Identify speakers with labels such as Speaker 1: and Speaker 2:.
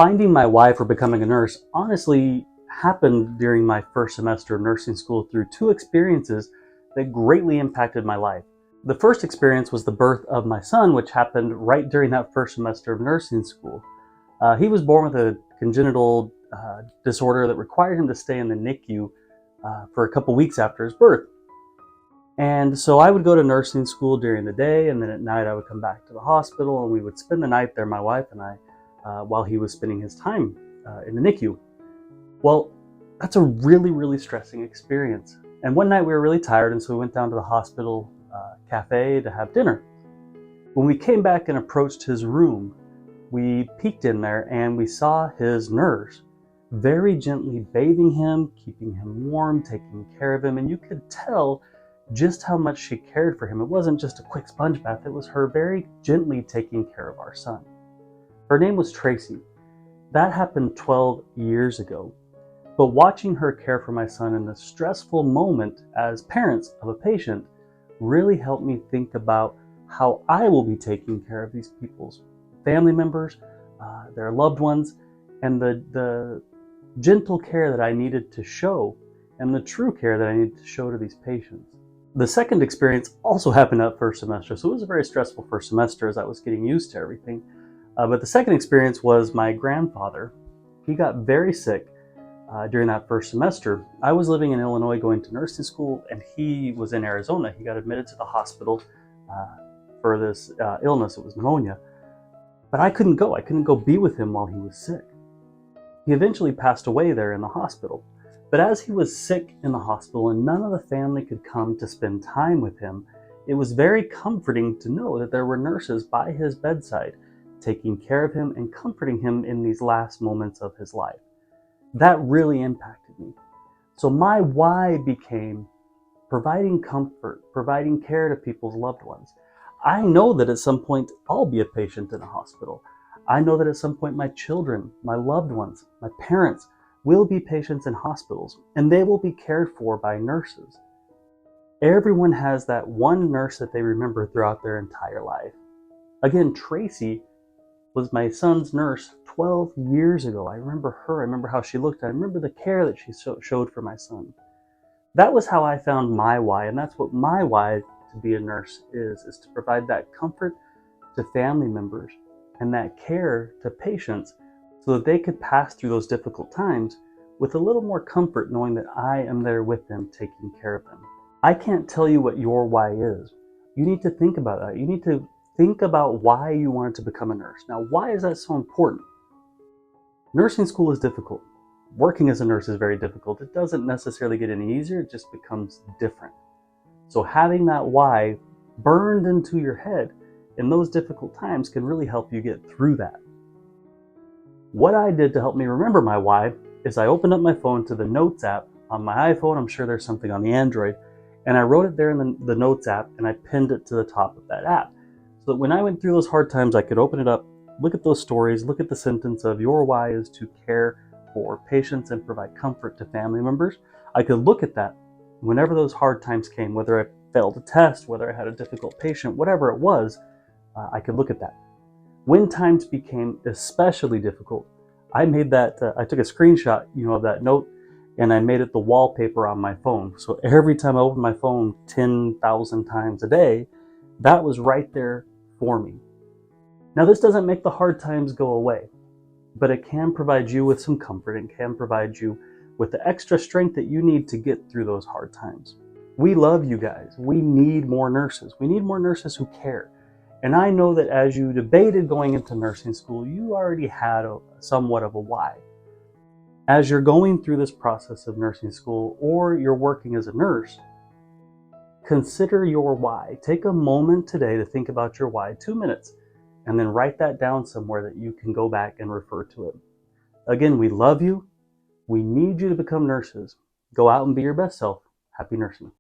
Speaker 1: Finding my why for becoming a nurse honestly happened during my first semester of nursing school through two experiences that greatly impacted my life. The first experience was the birth of my son, which happened right during that first semester of nursing school. He was born with a congenital disorder that required him to stay in the NICU for a couple weeks after his birth. And so I would go to nursing school during the day, and then at night I would come back to the hospital, and we would spend the night there, my wife and I, while he was spending his time in the NICU. Well, that's a really stressing experience. And one night we were really tired, and so we went down to the hospital cafe to have dinner. When we came back and approached his room, we peeked in there and we saw his nurse very gently bathing him, keeping him warm, taking care of him, and you could tell just how much she cared for him. It wasn't just a quick sponge bath, it was her very gently taking care of our son. Her name was Tracy. That happened 12 years ago. But watching her care for my son in this stressful moment as parents of a patient really helped me think about how I will be taking care of these people's family members, their loved ones, and the gentle care that I needed to show and the true care that I needed to show to these patients. The second experience also happened that first semester, so it was a very stressful first semester as I was getting used to everything. But the second experience was my grandfather. He got very sick during that first semester. I was living in Illinois going to nursing school, and he was in Arizona. He got admitted to the hospital for this illness. It was pneumonia. But I couldn't go. I couldn't go be with him while he was sick. He eventually passed away there in the hospital. But as he was sick in the hospital and none of the family could come to spend time with him, it was very comforting to know that there were nurses by his bedside taking care of him and comforting him in these last moments of his life. That really impacted me. So my why became providing comfort, providing care to people's loved ones. I know that at some point I'll be a patient in a hospital. I know that at some point my children, my loved ones, my parents will be patients in hospitals, and they will be cared for by nurses. Everyone has that one nurse that they remember throughout their entire life. Again, Tracy was my son's nurse 12 years ago. I remember her. I remember how she looked. I remember the care that she showed for my son. That was how I found my why, and that's what my why to be a nurse is to provide that comfort to family members and that care to patients so that they could pass through those difficult times with a little more comfort knowing that I am there with them, taking care of them. I can't tell you what your why is. You need to think about that. You need to think about why you wanted to become a nurse. Now, why is that so important? Nursing school is difficult. Working as a nurse is very difficult. It doesn't necessarily get any easier, it just becomes different. So having that why burned into your head in those difficult times can really help you get through that. What I did to help me remember my why is I opened up my phone to the Notes app on my iPhone. I'm sure there's something on the Android. And I wrote it there in the Notes app, and I pinned it to the top of that app. So that when I went through those hard times, I could open it up, look at those stories, look at the sentence of your why is to care for patients and provide comfort to family members. I could look at that whenever those hard times came, whether I failed a test, whether I had a difficult patient, whatever it was, I could look at that. When times became especially difficult, I made that, I took a screenshot, of that note, and I made it the wallpaper on my phone. So every time I opened my phone 10,000 times a day, that was right there for me. Now, this doesn't make the hard times go away, but it can provide you with some comfort and can provide you with the extra strength that you need to get through those hard times. We love you guys. We need more nurses. We need more nurses who care. And I know that as you debated going into nursing school, you already had somewhat of a why. As you're going through this process of nursing school or you're working as a nurse, consider your why. Take a moment today to think about your why, 2 minutes, and then write that down somewhere that you can go back and refer to it. Again, we love you. We need you to become nurses. Go out and be your best self. Happy nursing.